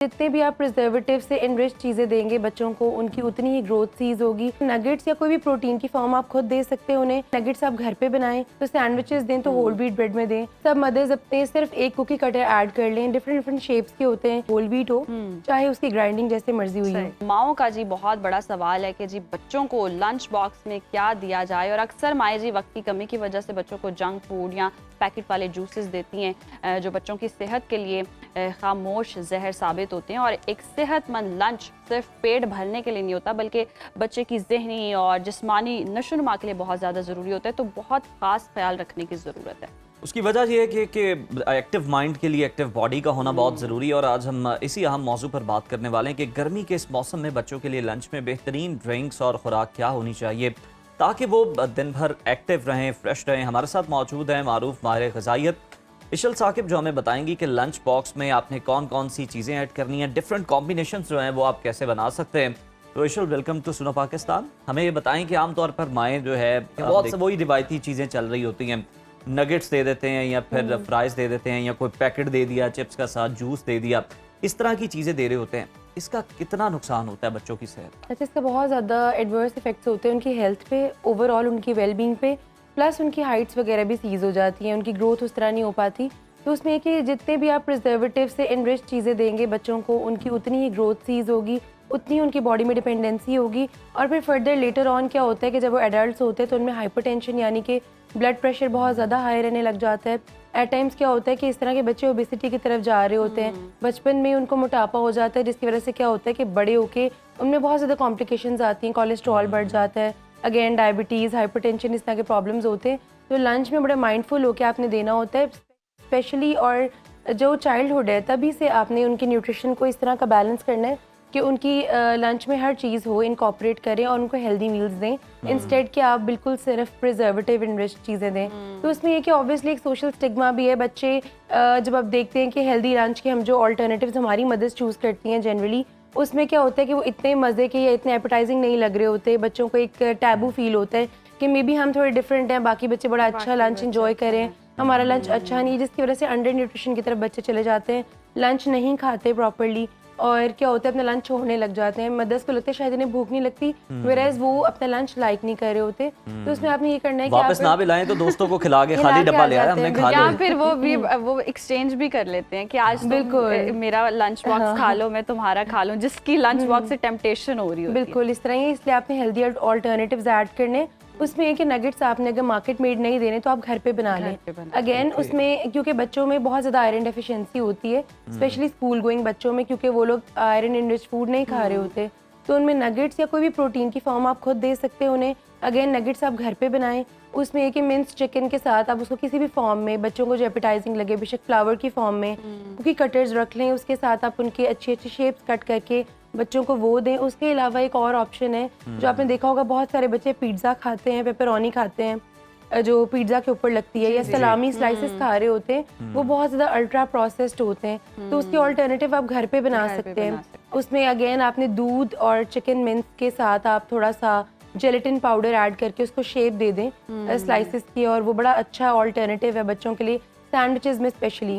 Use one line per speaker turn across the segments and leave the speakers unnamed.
जितने भी आप प्रिजर्वेटिव से इनरिच चीज़ें देंगे बच्चों को, उनकी उतनी ही ग्रोथ सीज होगी। नगेट्स या कोई भी प्रोटीन की फॉर्म आप खुद दे सकते हैं उन्हें। नगेट्स आप घर पे बनाएं तो सैंडविचेस दें तो होल व्हीट ब्रेड में दें। सब मदर्स अपने सिर्फ एक कुकी कटर ऐड कर लें, डिफरेंट डिफरेंट शेप्स के होते हैं, होल व्हीट हो चाहे उसकी ग्राइंडिंग जैसे मर्जी हुई हो।
माओ का जी बहुत बड़ा सवाल है कि जी बच्चों को लंच बॉक्स में क्या दिया जाए, और अक्सर माएँ जी वक्त की कमी की वजह से बच्चों को जंक फूड या पैकेट वाले जूसेस देती हैं जो बच्चों की सेहत के लिए खामोश जहर साबित होते हैं। और एक सेहतमंद लंच सिर्फ पेट भरने के लिए नहीं होता बल्कि बच्चे की ज़हनी और जिस्मानी नशोनुमा के लिए बहुत ज़्यादा ज़रूरी होता है, तो बहुत ख़ास ख्याल रखने की ज़रूरत है।
उसकी वजह यह है कि एक्टिव माइंड के लिए एक्टिव बॉडी का होना बहुत ज़रूरी है। और आज हम इसी अहम मौजू पर बात करने वाले हैं कि गर्मी के इस मौसम में बच्चों के लिए लंच में बेहतरीन ड्रिंक्स और खुराक क्या होनी चाहिए ताकि वो दिन भर एक्टिव रहें, फ्रेश रहें। हमारे साथ मौजूद हैं मारूफ माहिर ग़िज़ाइयत इशल साकिब, जो हमें बताएंगी कि लंच बॉक्स में आपने कौन कौन सी चीज़ें ऐड करनी है, डिफरेंट कॉम्बिनेशंस जो हैं वो आप कैसे बना सकते हैं। तो इशल, वेलकम टू सुनो पाकिस्तान। हमें ये बताएं कि आमतौर पर माएँ जो है बहुत से वही रिवायती चीज़ें चल रही होती हैं, नगेट्स दे देते हैं या फिर फ्राइज दे देते हैं या कोई पैकेट दे दिया चिप्स का साथ, जूस दे दिया, इस तरह की चीज़ें दे रहे होते हैं। इसका कितना नुकसान होता है बच्चों की सेहत?
अच्छा, इसका बहुत ज़्यादा एडवर्स इफेक्ट्स होते हैं उनकी हेल्थ पे, ओवरऑल उनकी वेलबींग पे, प्लस उनकी हाइट्स वगैरह भी सीज हो जाती हैं, उनकी ग्रोथ उस तरह नहीं हो पाती। तो उसमें कि जितने भी आप प्रिजर्वेटिव से इनरिच चीज़ें देंगे बच्चों को, उनकी उतनी ही ग्रोथ सीज होगी, उतनी उनकी बॉडी में डिपेंडेंसी होगी। और फिर फर्दर लेटर ऑन क्या होता है कि जब वो एडल्ट होते हैं तो उनमें हाइपरटेंशन यानी कि ब्लड प्रेशर बहुत ज़्यादा हाई रहने लग जाता है। एट टाइम्स क्या होता है कि इस तरह के बच्चे ओबेसिटी की तरफ जा रहे होते हैं, बचपन में उनको मोटापा हो जाता है, जिसकी वजह से क्या होता है कि बड़े होके उनमें बहुत ज़्यादा कॉम्प्लिकेशंस आती हैं, कोलेस्ट्रॉल बढ़ जाता है, अगेन डायबिटीज़, हाइपरटेंशन, इस तरह के प्रॉब्लम्स होते हैं। तो लंच में बड़े माइंडफुल होकर आपने देना होता है स्पेशली। और जो चाइल्डहुड है तभी से आपने उनकी न्यूट्रिशन को इस तरह का बैलेंस करना है कि उनकी लंच में हर चीज़ हो, इनकॉर्पोरेट करें और उनको हेल्दी मील्स दें, इंस्टेड कि आप बिल्कुल सिर्फ प्रिजर्वेटिव इनरिच चीज़ें दें। तो उसमें ये कि ऑब्वियसली एक सोशल स्टिग्मा भी है। बच्चे जब आप देखते हैं कि हेल्दी लंच के हम जो ऑल्टरनेटिव्स हमारी मदर्स चूज़ करती हैं जनरली, उसमें क्या होता है कि वो इतने मज़े के या इतने एपेटाइजिंग नहीं लग रहे होते। बच्चों को एक टैबू फील होता है कि मे बी हम थोड़े डिफरेंट हैं, बाकी बच्चे बड़ा अच्छा लंच इंजॉय करें, हमारा लंच अच्छा नहीं, जिसकी वजह से अंडर न्यूट्रिशन की तरफ बच्चे चले जाते हैं, लंच नहीं खाते प्रॉपरली और क्या होता है अपना लंच छोड़ने लग जाते हैं। मदर्स को लगता है शायद इन्हें भूख नहीं लगती, वेयरएज वो अपना लंच लाइक नहीं कर रहे होते। तो उसमें आपने ये करना है कि
वापस ना भी लाएं तो दोस्तों को खिला के खाली डब्बा ले आया हमने खा लिया,
या फिर वो एक्सचेंज भी कर लेते हैं कि आज बिल्कुल मेरा लंच बॉक्स खा लो, मैं तुम्हारा खा लूं, जिसकी लंच बॉक्स से टेम्पटेशन हो रही होती है।
बिल्कुल इस तरह ही, इसलिए आपने हेल्दी ऑल्टरनेटिव्स ऐड करने। उसमें है कि नगेट्स आपने अगर मार्केट मेड नहीं देने तो आप घर पे बना लें। अगेन उसमें क्योंकि बच्चों में बहुत ज़्यादा आयरन डेफिशिएंसी होती है, स्पेशली स्कूल गोइंग बच्चों में, क्योंकि वो लोग आयरन इनरिच फूड नहीं खा रहे होते। तो उनमें नगेट्स या कोई भी प्रोटीन की फॉर्म आप खुद दे सकते हैं उन्हें। अगेन नगेट्स आप घर पे बनाएं, उसमें एक मिन्स चिकन के साथ आप उसको किसी भी फॉर्म में बच्चों को जो एपेटाइजिंग लगे, बेशक फ्लावर की फॉर्म में कुकी कटर्स रख लें, उसके साथ आप उनके अच्छी अच्छी शेप्स कट करके बच्चों को वो दें। उसके अलावा एक और ऑप्शन है जो आपने देखा होगा, बहुत सारे बच्चे पिज्ज़ा खाते हैं, पेपरोनी खाते हैं जो पिज्ज़ा के ऊपर लगती है, या सलामी स्लाइसेस खा रहे होते हैं, वो बहुत ज़्यादा अल्ट्रा प्रोसेस्ड होते हैं। तो उसके ऑल्टरनेटिव आप घर पे बना सकते हैं। उसमें अगेन आपने दूध और चिकन मिन्स के साथ आप थोड़ा सा जेलेटिन पाउडर ऐड करके उसको शेप दे दें स्लाइसेस की, और वो बड़ा अच्छा ऑल्टरनेटिव है बच्चों के लिए, सैंडविचेस में स्पेशली।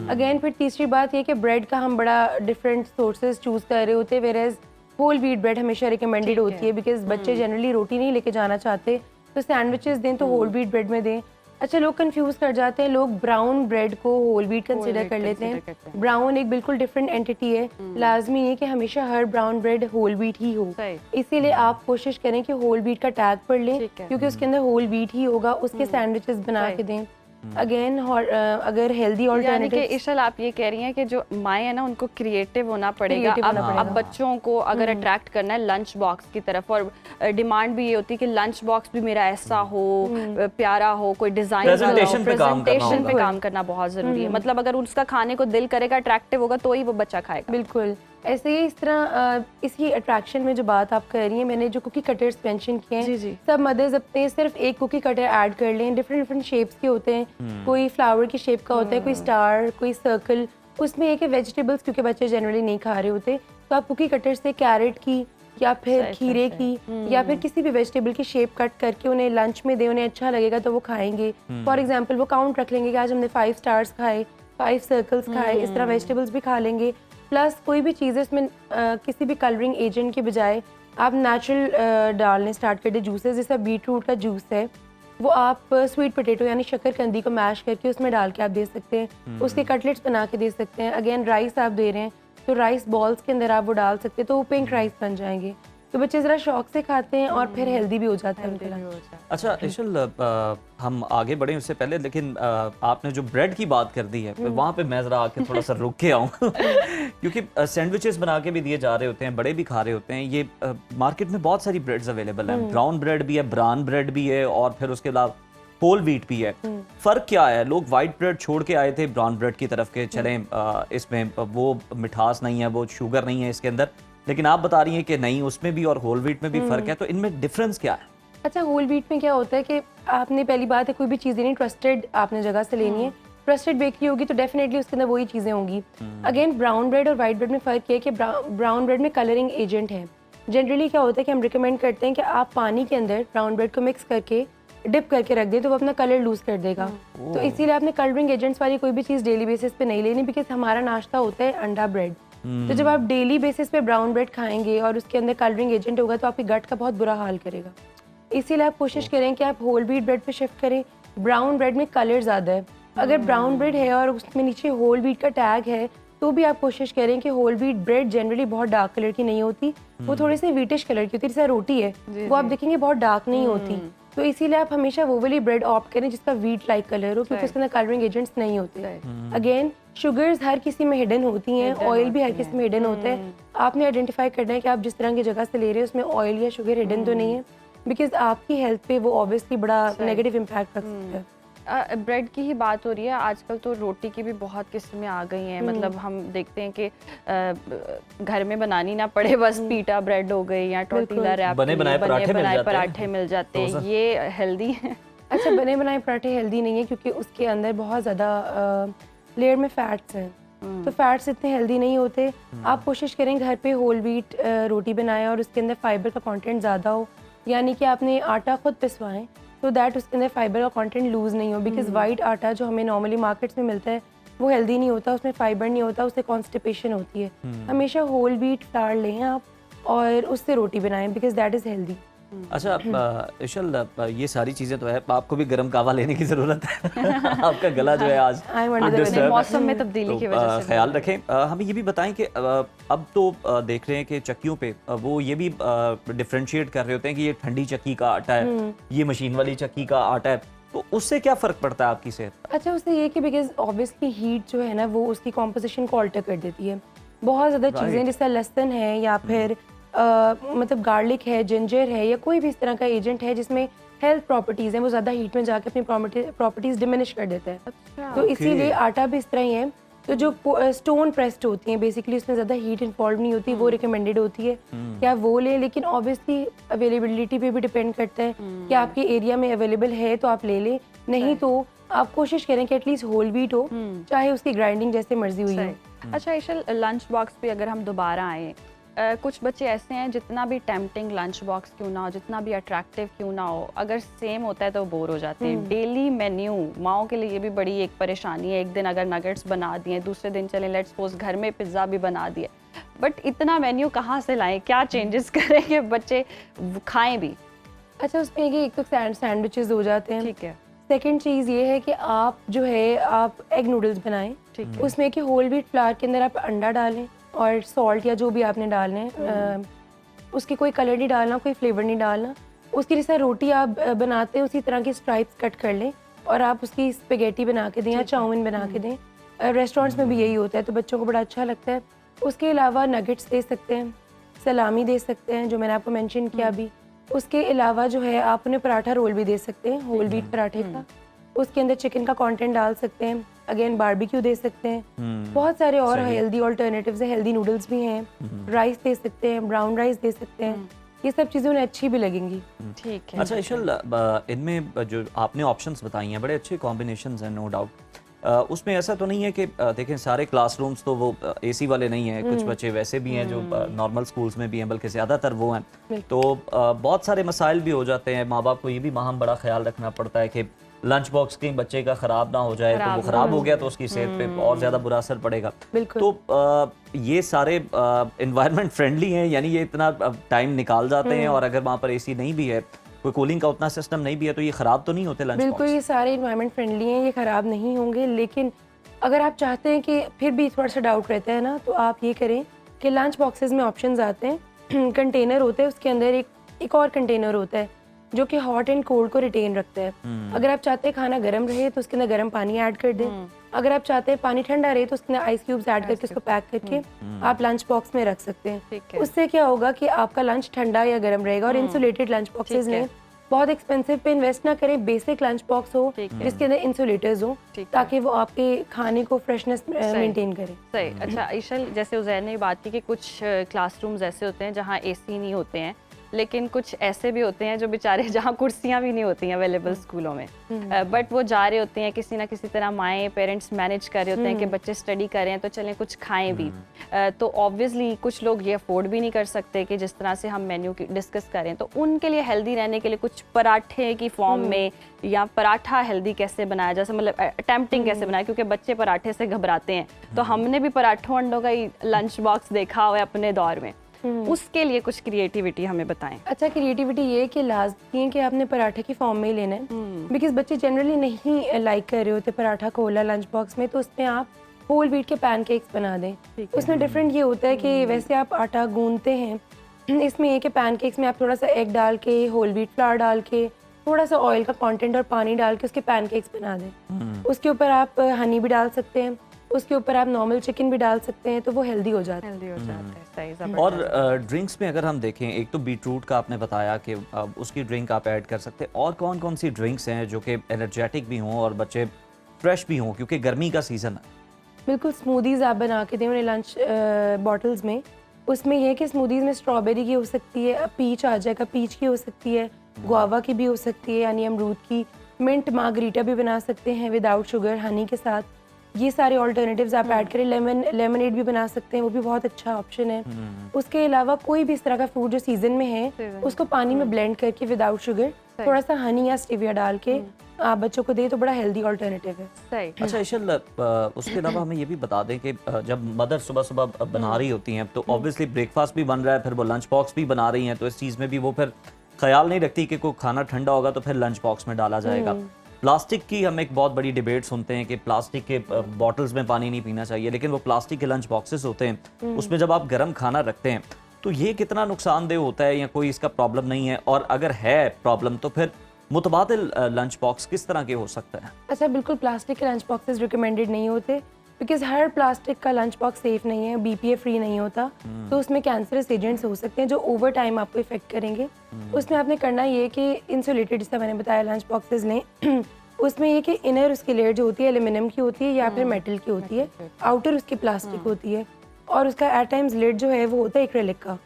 अगेन फिर तीसरी बात ये कि ब्रेड का हम बड़ा डिफरेंट सोर्सेज चूज़ कर रहे होते हैं, वेयरएज होल व्हीट ब्रेड हमेशा रिकमेंडेड होती है बिकॉज बच्चे जनरली रोटी नहीं लेके जाना चाहते। तो सैंडविचेस दें तो होल व्हीट ब्रेड में दें। अच्छा, लोग कंफ्यूज कर जाते हैं, लोग ब्राउन ब्रेड को होल व्हीट कंसिडर कर लेते हैं। ब्राउन एक बिल्कुल डिफरेंट एंटिटी है, लाजमी नहीं कि हमेशा हर ब्राउन ब्रेड होल व्हीट ही हो। इसीलिए आप कोशिश करें कि होल व्हीट का टैग पढ़ लें, क्योंकि उसके अंदर होल व्हीट ही होगा, उसके सैंडविचेस बना के दें। अगेन अगर हेल्दी ऑल्टरनेटिव,
इशल आप ये कह रही हैं कि जो माएँ है ना उनको क्रिएटिव होना पड़ेगा। अब बच्चों को अगर अट्रैक्ट करना है लंच बॉक्स की तरफ, और डिमांड भी ये होती है कि लंच बॉक्स भी मेरा ऐसा हो, प्यारा हो, कोई डिजाइन,
प्रेजेंटेशन
पे काम करना बहुत जरूरी है। मतलब अगर उसका खाने को दिल करेगा, अट्रैक्टिव होगा, तो ही वो बच्चा खाएगा।
बिल्कुल ऐसे ही इस तरह इसी अट्रैक्शन में जो बात आप कर रही हैं, मैंने जो कुकी कटर्स मेंशन किए हैं, सब मदर्स अपने सिर्फ एक कुकी कटर ऐड कर लें, डिफरेंट डिफरेंट शेप्स के होते हैं, कोई फ्लावर की शेप का होता है, कोई स्टार, कोई सर्कल। उसमें एक है वेजिटेबल्स, क्योंकि बच्चे जनरली नहीं खा रहे होते, तो आप कुकी कटर से कैरेट की या फिर खीरे की या फिर किसी भी वेजिटेबल की शेप कट करके उन्हें लंच में दें, उन्हें अच्छा लगेगा तो वो खाएंगे। फॉर एग्जाम्पल वो काउंट रख लेंगे कि आज हमने 5 स्टार्स खाए, 5 सर्कल्स खाए, इस तरह वेजिटेबल्स भी खा लेंगे। प्लस कोई भी चीज़ है उसमें किसी भी कलरिंग एजेंट के बजाय आप नेचुरल डालने स्टार्ट कर दे जूसेस, जैसा बीट रूट का जूस है वो आप स्वीट पोटैटो यानी शकरकंदी को मैश करके उसमें डाल के आप दे सकते हैं, उसके कटलेट्स बना के दे सकते हैं। अगेन राइस आप दे रहे हैं तो राइस बॉल्स के अंदर आप वो डाल सकते हैं तो वो पिंक राइस बन जाएंगे, तो बच्चे ज़रा शौक से खाते हैं और फिर हेल्दी भी हो जाता है उनके लिए।
अच्छा इशल, हम आगे बढ़े उससे पहले लेकिन आपने जो ब्रेड की बात कर दी है वहाँ पे मैं ज़रा आके थोड़ा सा रुक के आऊँ क्योंकि सैंडविचेस बना के भी दिए जा रहे होते हैं, बड़े भी खा रहे होते हैं। ये मार्केट में बहुत सारी ब्रेड्स अवेलेबल हैं, ब्राउन ब्रेड भी है, ब्राउन ब्रेड भी है और फिर उसके अलावा होल व्हीट भी है। फ़र्क क्या है? लोग वाइट ब्रेड छोड़ के आए थे ब्राउन ब्रेड की तरफ के, चलें इसमें वो मिठास नहीं है, वो शुगर नहीं है इसके अंदर, लेकिन आप बता रही हैं कि नहीं, उसमें भी और होल व्हीट में भी फ़र्क है, तो इनमें डिफरेंस क्या है?
अच्छा, होल व्हीट में क्या होता है कि आपने पहली बात है कोई भी चीज़ लेनी ट्रस्टेड आपने जगह से लेनी है, ट्रस्टेड बेकरी होगी तो डेफिनेटली उसके अंदर वही चीज़ें होंगी। अगेन ब्राउन ब्रेड और वाइट ब्रेड में फ़र्क ये है कि ब्राउन ब्रेड में कलरिंग एजेंट है। जनरली क्या होता है कि हम रिकमेंड करते हैं कि आप पानी के अंदर ब्राउन ब्रेड को मिक्स करके डिप करके रख दें तो वो अपना कलर लूज कर देगा। तो इसीलिए आपने कलरिंग एजेंट्स वाली कोई भी चीज़ डेली बेसिस पे नहीं लेनी, बिकॉज हमारा नाश्ता होता है अंडा ब्रेड। तो जब आप डेली बेसिस पे ब्राउन ब्रेड खाएंगे और उसके अंदर कलरिंग एजेंट होगा तो आपकी गट का बहुत बुरा हाल करेगा। इसीलिए आप कोशिश करें कि आप होल व्हीट ब्रेड पे शिफ्ट करें। ब्राउन ब्रेड में कलर ज़्यादा है, अगर ब्राउन ब्रेड है और उसमें नीचे होल व्हीट का टैग है तो भी आप कोशिश करें कि होल व्हीट ब्रेड जनरली बहुत डार्क कलर की नहीं होती, वो थोड़ी सी व्हीटिश कलर की होती है। जैसे रोटी है वो आप देखेंगे बहुत डार्क नहीं होती, तो इसीलिए आप हमेशा वो वाली ब्रेड ऑप्ट करें जिसका व्हीट लाइक कलर हो, क्योंकि उसके अंदर कलरिंग एजेंट्स नहीं होते। अगेन शुगर्स हर किसी में हिडन होती हैं, ऑयल भी हर किसी में हिडन होता है। आपने आइडेंटिफाई करना है कि आप जिस तरह की जगह से ले रहे हैं उसमें ऑयल या शुगर हिडन तो नहीं है, बिकॉज आपकी हेल्थ पे वो ऑब्वियसली बड़ा नेगेटिव इम्पैक्ट रख सकता है।
ब्रेड की ही बात हो रही है, आजकल तो रोटी की भी बहुत किस्में आ गई हैं। मतलब हम देखते हैं कि घर में बनानी ना पड़े, बस पीटा ब्रेड हो गई या टोर्टिला रैप,
बने बनाए
पराठे मिल जाते हैं। ये हेल्दी है?
अच्छा, बने बनाए पराठे हेल्दी नहीं है क्योंकि उसके अंदर बहुत ज़्यादा लेयर में फैट्स हैं, तो फैट्स इतने हेल्दी नहीं होते। आप कोशिश करें घर पे होल व्हीट रोटी बनाएं और उसके अंदर फाइबर का कंटेंट ज़्यादा हो, यानी कि आपने आटा खुद पिसवाएं तो दैट उसके अंदर फाइबर का कंटेंट लूज़ नहीं हो, बिकॉज वाइट आटा जो हमें नॉर्मली मार्केट्स में मिलता है वो हेल्दी नहीं होता, उसमें फाइबर नहीं होता, उससे कॉन्स्टिपेशन होती है। हमेशा होल व्हीट फ्लावर लें आप और उससे रोटी बनाएं, बिकॉज दैट इज़ हेल्दी।
अच्छा इशल, ये सारी चीज़ें तो है, आपको भी गर्म कावा लेने की ज़रूरत है आपका गला जो है आज
मौसम में तब्दीली की वजह से
ख्याल रखें। हमें ये भी बताएं कि अब तो देख रहे हैं कि चक्कियों पे वो ये भी डिफ्रेंशिएट कर रहे होते हैं कि ये ठंडी चक्की का आटा है, ये मशीन वाली चक्की का आटा है, तो उससे क्या फ़र्क पड़ता है आपकी सेहत?
अच्छा, उससे ये कि बिकॉज ऑब्वियसली हीट जो है ना वो उसकी कॉम्पोजिशन को ऑल्टर कर देती है। बहुत ज़्यादा चीज़ें जैसे लहसुन है या फिर मतलब गार्लिक है, जिंजर है या कोई भी इस तरह का एजेंट है जिसमें हेल्थ प्रॉपर्टीज़ हैं, वो ज़्यादा हीट में जाके अपनी प्रॉपर्टीज़ डिमिनिश कर देता है।
अच्छा,
तो इसीलिए आटा भी इस तरह ही है। तो जो स्टोन प्रेस्ड होती हैं बेसिकली उसमें ज़्यादा हीट इन्वॉल्व नहीं होती, वो रिकमेंडेड होती है कि आप वो लें, लेकिन ऑब्वियसली अवेलेबिलिटी पे भी डिपेंड करता है कि आपके एरिया में अवेलेबल है तो आप ले लें, नहीं तो आप कोशिश करें कि एटलीस्ट होल व्हीट हो, चाहे उसकी ग्राइंडिंग जैसे मर्जी हुई हो।
अच्छा इशल, लंच बॉक्स पे अगर हम दोबारा आए, कुछ बच्चे ऐसे हैं जितना भी टेम्पटिंग लंच बॉक्स क्यों ना हो, जितना भी अट्रैक्टिव क्यों ना हो, अगर सेम होता है तो बोर हो जाते हैं। डेली मेन्यू माओ के लिए ये भी बड़ी एक परेशानी है। एक दिन अगर नगेट्स बना दिए, दूसरे दिन चले लेट्स सपोज घर में पिज्ज़ा भी बना दिए, बट इतना मेन्यू कहाँ से लाएं, क्या चेंजेस करें कि बच्चे खाएं भी?
अच्छा, उसमें कि एक तो सैंडविचेस हो जाते हैं,
ठीक है।
सेकंड चीज़ ये है कि आप जो है आप एग नूडल्स बनाएं,
ठीक है।
उसमें कि होल व्हीट फ्लावर के अंदर आप अंडा डालें और सॉल्ट या जो भी आपने डालना है, उसकी कोई कलर नहीं डालना, कोई फ्लेवर नहीं डालना। उसकी जैसे रोटी आप बनाते हैं उसी तरह की स्ट्राइप्स कट कर लें और आप उसकी स्पेगेटी बना के दें या चाउमीन बना के दें। रेस्टोरेंट्स में भी यही होता है तो बच्चों को बड़ा अच्छा लगता है। उसके अलावा नगेट्स दे सकते हैं, सलामी दे सकते हैं जो मैंने आपको मेंशन किया अभी। उसके अलावा जो है आप उन्हें पराठा रोल भी दे सकते हैं, होल व्हीट पराठे का, उसके अंदर चिकन का कंटेंट डाल सकते हैं। अगेन बारबेक्यू दे सकते हैं। बहुत सारे और हेल्दी ऑल्टरनेटिव्स हैं, हेल्दी नूडल्स भी हैं, राइस दे सकते हैं, ब्राउन राइस दे सकते हैं। ये सब चीज़ें उन्हें अच्छी भी लगेंगी।
ठीक है।
अच्छा इशल, इनमें जो आपने ऑप्शंस बताई हैं बड़े अच्छे कॉम्बिनेशंस हैं, नो डाउट। उसमें ऐसा तो नहीं है कि देखें सारे क्लासरूम्स तो वो एसी वाले नहीं हैं, कुछ बच्चे वैसे भी हैं जो नॉर्मल स्कूल्स में भी हैं, बल्कि ज़्यादातर वो हैं। तो बहुत सारे मसाइल भी हो जाते हैं, माँ बाप को ये भी माहम बड़ा ख्याल रखना पड़ता है कि लंच बॉक्स कहीं बच्चे का ख़राब ना हो जाए, तो वो ख़राब हो गया तो उसकी सेहत पे और ज़्यादा बुरा असर पड़ेगा।
बिल्कुल।
तो ये सारे इन्वायरमेंट फ्रेंडली हैं, यानी ये इतना टाइम निकाल जाते हैं, और अगर वहाँ पर एसी नहीं भी है, कोई कूलिंग का उतना सिस्टम नहीं भी है, तो ये ख़राब तो नहीं होते लंच
बिल्कुल,
बॉक्स?
ये सारे इन्वायरमेंट फ्रेंडली हैं, ये ख़राब नहीं होंगे। लेकिन अगर आप चाहते हैं कि फिर भी थोड़ा सा डाउट रहता है ना, तो आप ये करें कि लंच बॉक्सेस में ऑप्शंस आते हैं कंटेनर होते हैं, उसके अंदर एक और कंटेनर होता है जो कि हॉट एंड कोल्ड को रिटेन रखता है। अगर आप चाहते हैं खाना गर्म रहे तो उसके अंदर गर्म पानी ऐड कर दें। अगर आप चाहते हैं पानी ठंडा रहे तो उसके अंदर आइस क्यूब्स ऐड करके उसको पैक करके आप लंच बॉक्स में रख सकते हैं। उससे क्या होगा कि आपका लंच ठंडा या गर्म रहेगा। और इंसुलेटेड लंच बॉक्सेस लें, बहुत एक्सपेंसिव पे इन्वेस्ट ना करें, बेसिक लंच बॉक्स हो जिसके अंदर इंसुलेटर्स हो, ताकि वो आपके खाने को फ्रेशनेस मेंटेन करे।
सही। अच्छा ईशल, जैसे उज़ैर ने बात की कि कुछ क्लासरूम्स ऐसे होते हैं जहाँ एसी नहीं होते हैं, लेकिन कुछ ऐसे भी होते हैं जो बेचारे जहाँ कुर्सियाँ भी नहीं होती हैं अवेलेबल स्कूलों में, बट वो जा रहे होते हैं, किसी ना किसी तरह माएँ पेरेंट्स मैनेज कर रहे होते हैं कि बच्चे स्टडी कर रहे हैं तो चलें कुछ खाएं भी। तो ऑब्वियसली कुछ लोग ये अफोर्ड भी नहीं कर सकते कि जिस तरह से हम मेन्यू की डिस्कस करें, तो उनके लिए हेल्दी रहने के लिए कुछ पराठे की फॉर्म में या पराठा हेल्दी कैसे बनाया जाए, मतलब टेम्पटिंग कैसे बनाए, क्योंकि बच्चे पराठे से घबराते हैं। तो हमने भी पराठों अंडों का ही लंच बॉक्स देखा हुआ है अपने दौर में, उसके लिए कुछ क्रिएटिविटी हमें बताएं।
अच्छा, क्रिएटिविटी ये है कि लाजमी है कि आपने पराठे की फॉर्म में ही लेना है, बिकॉज बच्चे जनरली नहीं लाइक कर रहे होते पराठा कोला लंच बॉक्स में। तो उसमें आप होल व्हीट के पैनकेक्स बना दें। उसमें डिफरेंट ये होता है कि वैसे आप आटा गूंदते हैं, इसमें ये कि पैनकेक्स में आप थोड़ा सा एग डाल के, होल व्हीट फ्लावर डाल के, थोड़ा सा ऑयल का कंटेंट और पानी डाल के उसके पैनकेक्स बना दें। उसके ऊपर आप हनी भी डाल सकते हैं, उसके ऊपर आप नॉर्मल चिकन भी डाल सकते हैं, तो वो हेल्दी हो जाता है।
सही।
और ड्रिंक्स में अगर हम देखें, एक तो बीटरूट का आपने बताया कि उसकी ड्रिंक आप ऐड कर सकते हैं, और कौन कौन सी ड्रिंक्स हैं जो कि एनर्जेटिक भी हों और बच्चे फ्रेश भी हों, क्योंकि गर्मी का सीज़न है।
बिल्कुल, स्मूदीज़ आप बना के दें उन्हें लंच बॉटल्स में। उसमें यह है कि स्मूदीज़ में स्ट्रॉबेरी की हो सकती है, पीच आ जाएगा, पीच की हो सकती है, गुआवा की भी हो सकती है यानी अमरूद की, मिंट मार्गरीटा भी बना सकते हैं विदाउट शुगर हनी के साथ। ये सारे ऑल्टरनेटिव्स आप ऐड करें। लेमनेड भी बना सकते हैं, वो भी बहुत अच्छा ऑप्शन है। उसके अलावा कोई भी इस तरह का फ्रूट जो सीजन में है उसको पानी में ब्लेंड करके विदाउट शुगर थोड़ा सा हनी या स्टीविया डाल के आप बच्चों को दे तो बड़ा हेल्दी ऑल्टरनेटिव है।
सही।
अच्छा ईशल, उसके अलावा हमें ये भी बता दें कि जब मदर सुबह सुबह बना रही होती हैं तो ऑब्वियसली ब्रेकफास्ट भी बन रहा है, फिर वो लंच बॉक्स भी बना रही हैं, तो इस चीज़ में भी वो फिर ख्याल नहीं रखती कि कोई खाना ठंडा होगा तो फिर लंच बॉक्स में डाला जाएगा। प्लास्टिक की हम एक बहुत बड़ी डिबेट सुनते हैं कि प्लास्टिक के बॉटल्स में पानी नहीं पीना चाहिए, लेकिन वो प्लास्टिक के लंच बॉक्सेस होते हैं, उसमें जब आप गर्म खाना रखते हैं तो ये कितना नुकसानदेह होता है, या कोई इसका प्रॉब्लम नहीं है, और अगर है प्रॉब्लम तो फिर मुतबादिल लंच बॉक्स किस तरह के हो सकता है?
अच्छा, बिल्कुल प्लास्टिक के लंच बॉक्सेस रिकमेंडेड नहीं होते, बिकॉज हर प्लास्टिक का लंच बॉक्स सेफ नहीं है, BPA फ्री नहीं होता, तो उसमें कैंसरस एजेंट्स हो सकते हैं जो ओवर टाइम आपको इफेक्ट करेंगे। उसमें आपने करना ये कि इंसुलेटेड, जैसा मैंने बताया, लंच बॉक्सेस लें। उसमें ये कि इनर उसकी लेयर जो होती है एल्यूमिनियम की होती है या फिर मेटल की होती है, आउटर उसकी प्लास्टिक होती है, और उसका एट टाइम्स लिड जो है वो होता है एक्रेलिक का।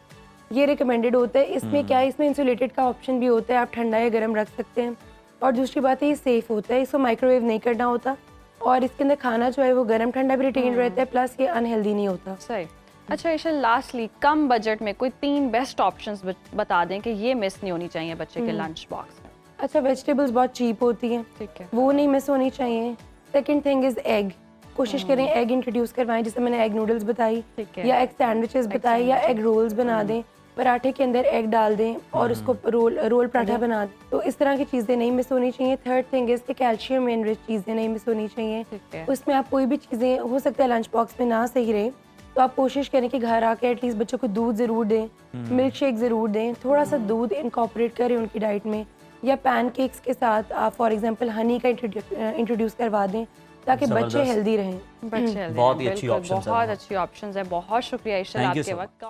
ये रिकमेंडेड होता है। इसमें क्या है, इसमें इंसुलेटेड का ऑप्शन भी होता है, आप ठंडा या गर्म रख सकते हैं। और दूसरी बात है ये सेफ होता है, इसको माइक्रोवेव नहीं करना होता, और इसके अंदर खाना जो है वो गर्म ठंडा भी रिटेन रहता है, प्लस ये अनहेल्दी नहीं होता।
सही। अच्छा ईशल, लास्टली कम बजट में कोई 3 बेस्ट ऑप्शंस बता दें कि ये मिस नहीं होनी चाहिए बच्चे के लंच बॉक्स में।
अच्छा, वेजिटेबल्स बहुत चीप होती हैं,
ठीक है,
वो नहीं मिस होनी चाहिए। सेकंड थिंग इज़ एग, कोशिश करें एग इंट्रोड्यूस करवाएं, जैसे मैंने एग नूडल्स बताई, या एग सैंडविचेस बताए, या एग रोल्स बना दें, पराठे के अंदर एग डाल दें और उसको रोल पराठा बना दें, तो इस तरह की चीज़ें नहीं मिस होनी चाहिए। थर्ड थिंग इज़ कि कैल्शियम इनरिच चीज़ें नहीं मिस होनी चाहिए। उसमें आप कोई भी चीज़ें, हो सकता है लंच बॉक्स में ना सही रहे, तो आप कोशिश करें कि घर आके एटलीस्ट बच्चों को दूध ज़रूर दें, मिल्क शेक ज़रूर दें, थोड़ा सा दूध इनकॉर्पोरेट करें उनकी डाइट में, या पैनकेक्स के साथ आप फॉर एग्जांपल हनी का इंट्रोड्यूस करवा दें ताकि बच्चे हेल्दी रहें।
बच्चे
बहुत ही अच्छी ऑप्शंस हैं।
बहुत अच्छी ऑप्शंस है। बहुत शुक्रिया ईशल आपके वक्त का।